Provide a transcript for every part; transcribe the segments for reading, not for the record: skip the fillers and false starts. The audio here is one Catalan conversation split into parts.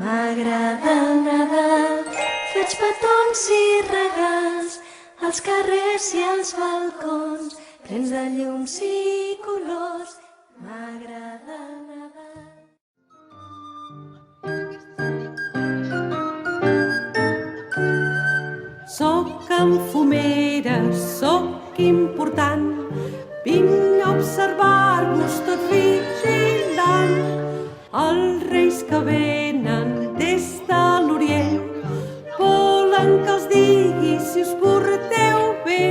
M'agrada el Nadal, faig petons i regals als carrers i als balcons, plens de llums i colors. M'agrada el Nadal. Soc enfomera, soc important, vinc a observar-vos tot vigilant. Els reis que venen des de l'Orient volen que els digui si us porteu bé.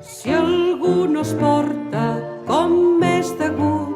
Si algú no es porta com és degut,